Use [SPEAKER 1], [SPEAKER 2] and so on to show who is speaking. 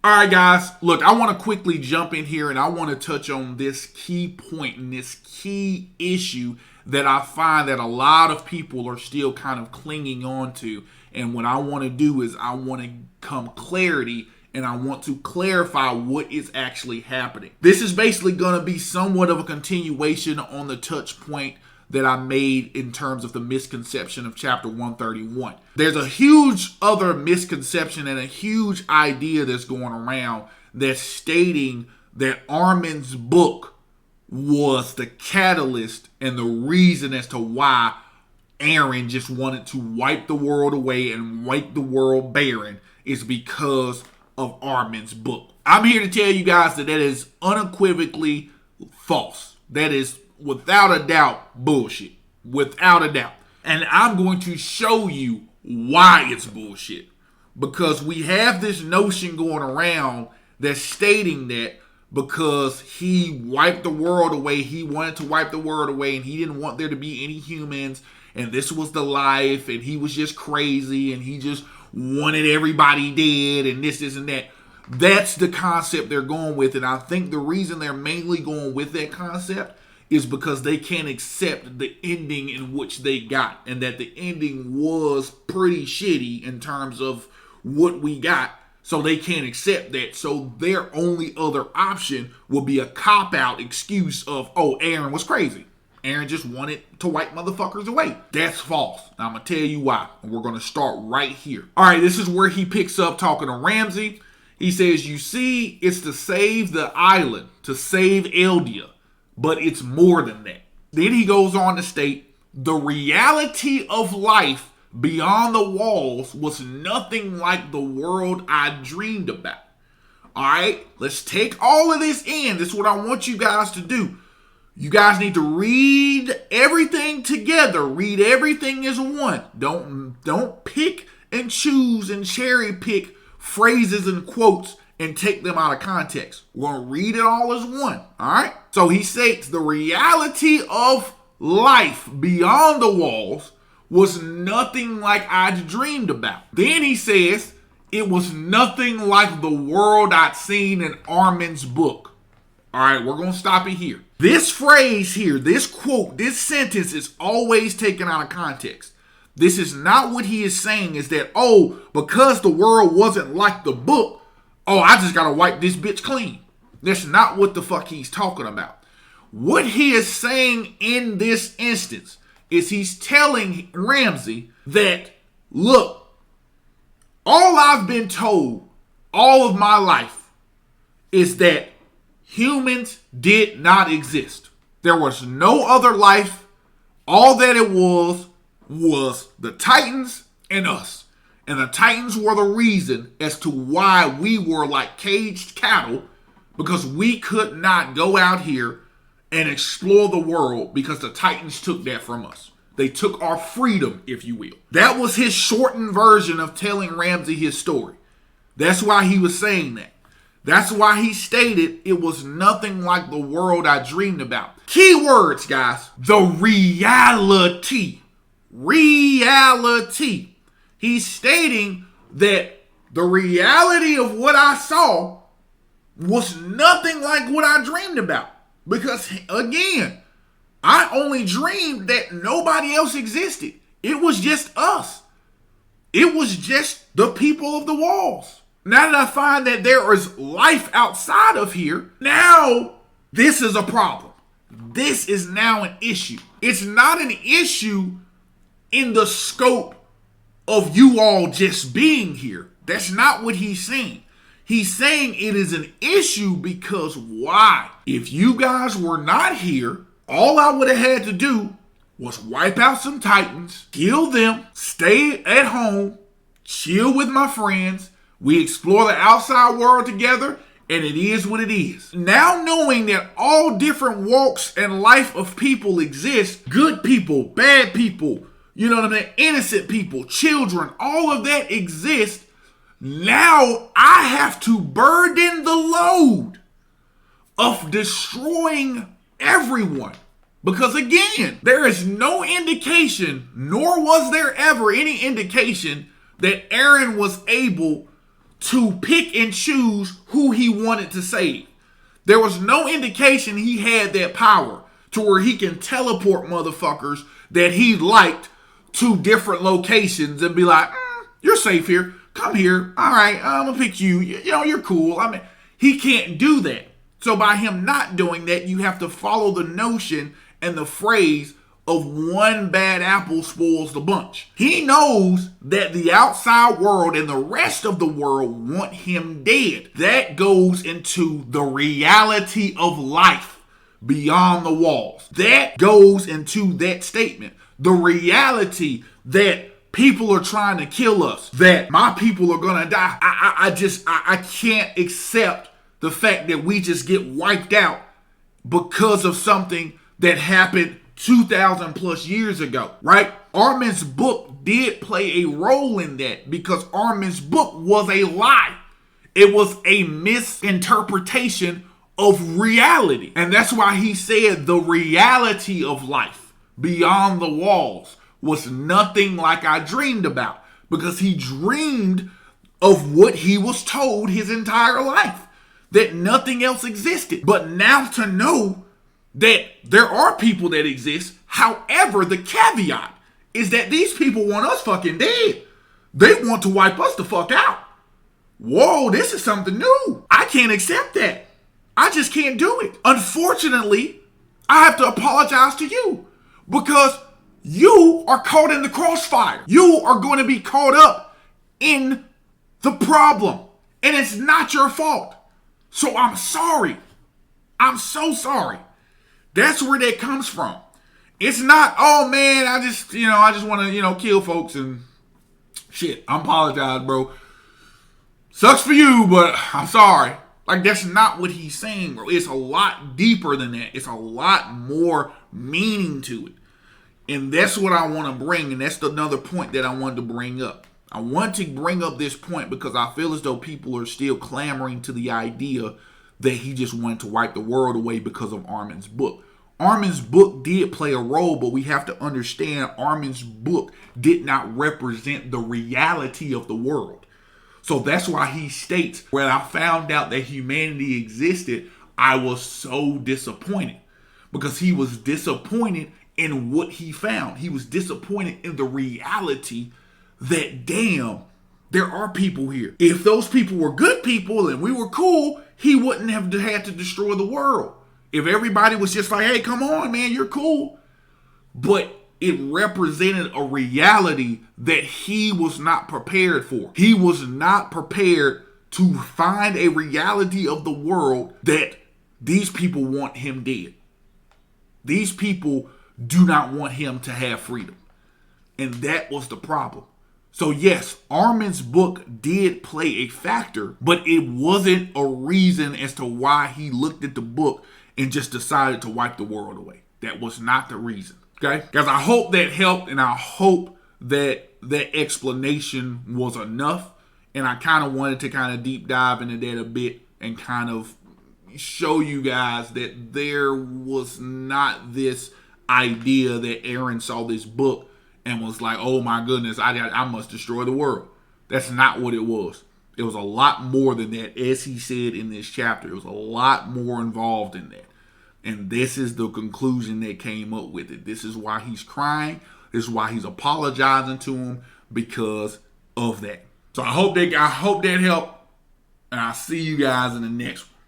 [SPEAKER 1] All right, guys. Look, I want to quickly jump in here and I want to touch on this key point and this key issue that I find that a lot of people are still kind of clinging on to. And what I want to do is I want to come clarity and I want to clarify what is actually happening. This is basically going to be somewhat of a continuation on the touch point that I made in terms of the misconception of chapter 131. There's a huge other misconception and a huge idea that's going around that's stating that Armin's book was the catalyst and the reason as to why Eren just wanted to wipe the world away and wipe the world barren is because of Armin's book. I'm here to tell you guys that is unequivocally false. That is without a doubt bullshit. Without a doubt. And I'm going to show you why it's bullshit. Because we have this notion going around that's stating that because he wiped the world away, he wanted to wipe the world away, and he didn't want there to be any humans, and this was the life, and he was just crazy, and he just wanted everybody dead, and this and that. That's the concept they're going with, and I think the reason they're mainly going with that concept is because they can't accept the ending in which they got, and that the ending was pretty shitty in terms of what we got, so they can't accept that. So their only other option will be a cop-out excuse of, oh, Eren was crazy. Eren just wanted to wipe motherfuckers away. That's false. Now I'm going to tell you why, and we're going to start right here. All right, this is where he picks up talking to Ramsey. He says, you see, it's to save the island, to save Eldia. But it's more than that. Then he goes on to state, the reality of life beyond the walls was nothing like the world I dreamed about. Alright, let's take all of this in. This is what I want you guys to do. You guys need to read everything together. Read everything as one. Don't pick and choose and cherry pick phrases and quotes and take them out of context. We're going to read it all as one. All right? So he states the reality of life beyond the walls was nothing like I'd dreamed about. Then he says it was nothing like the world I'd seen in Armin's book. All right, we're going to stop it here. This phrase here, this quote, this sentence is always taken out of context. This is not what he is saying is that, oh, because the world wasn't like the book, oh, I just gotta wipe this bitch clean. That's not what the fuck he's talking about. What he is saying in this instance is he's telling Ramsey that, look, all I've been told all of my life is that humans did not exist. There was no other life. All that it was the Titans and us. And the Titans were the reason as to why we were like caged cattle, because we could not go out here and explore the world because the Titans took that from us. They took our freedom, if you will. That was his shortened version of telling Ramsey his story. That's why he was saying that. That's why he stated it was nothing like the world I dreamed about. Key words, guys. The reality. Reality. He's stating that the reality of what I saw was nothing like what I dreamed about. Because, again, I only dreamed that nobody else existed. It was just us. It was just the people of the walls. Now that I find that there is life outside of here, now this is a problem. This is now an issue. It's not an issue in the scope of you all just being here. That's not what he's saying. He's saying it is an issue because why? If you guys were not here, all I would have had to do was wipe out some Titans, kill them, stay at home, chill with my friends. We explore the outside world together, and it is what it is. Now knowing that all different walks and life of people exist, good people, bad people, you know what I mean? Innocent people, children, all of that exists. Now I have to burden the load of destroying everyone. Because again, there is no indication, nor was there ever any indication that Eren was able to pick and choose who he wanted to save. There was no indication he had that power to where he can teleport motherfuckers that he liked to different locations and be like, you're safe here. Come here. All right, I'm going to pick you. You know, you're cool. I mean, he can't do that. So by him not doing that, you have to follow the notion and the phrase of one bad apple spoils the bunch. He knows that the outside world and the rest of the world want him dead. That goes into the reality of life beyond the walls. That goes into that statement. The reality that people are trying to kill us, that my people are gonna die. I can't accept the fact that we just get wiped out because of something that happened 2,000 plus years ago, right? Armin's book did play a role in that because Armin's book was a lie. It was a misinterpretation of reality. And that's why he said the reality of life beyond the walls was nothing like I dreamed about, because he dreamed of what he was told his entire life, that nothing else existed. But now to know that there are people that exist. However, the caveat is that these people want us fucking dead. They want to wipe us the fuck out. Whoa, this is something new. I can't accept that. I just can't do it. Unfortunately, I have to apologize to you because you are caught in the crossfire. You are going to be caught up in the problem, and it's not your fault. So I'm sorry. I'm so sorry. That's where that comes from. It's not, oh man, I just want to, kill folks and shit. I apologize, bro. Sucks for you, but I'm sorry. Like, that's not what he's saying, bro. It's a lot deeper than that. It's a lot more meaning to it. And that's what I want to bring. And that's another point that I wanted to bring up. I want to bring up this point because I feel as though people are still clamoring to the idea that he just wanted to wipe the world away because of Armin's book. Armin's book did play a role, but we have to understand Armin's book did not represent the reality of the world. So that's why he states, when I found out that humanity existed, I was so disappointed. Because he was disappointed in what he found. He was disappointed in the reality that, damn, there are people here. If those people were good people and we were cool, he wouldn't have had to destroy the world. If everybody was just like, hey, come on, man, you're cool. But it represented a reality that he was not prepared for. He was not prepared to find a reality of the world that these people want him dead. These people do not want him to have freedom. And that was the problem. So yes, Armin's book did play a factor, but it wasn't a reason as to why he looked at the book and just decided to wipe the world away. That was not the reason. Okay? Guys, I hope that helped, and I hope that that explanation was enough. And I kind of wanted to kind of deep dive into that a bit and kind of show you guys that there was not this idea that Eren saw this book and was like, oh my goodness, I must destroy the world. That's not what it was. It was a lot more than that. As he said in this chapter, it was a lot more involved in that. And this is the conclusion that came up with it. This is why he's crying. This is why he's apologizing to him, because of that. So I hope that helped. And I'll see you guys in the next one.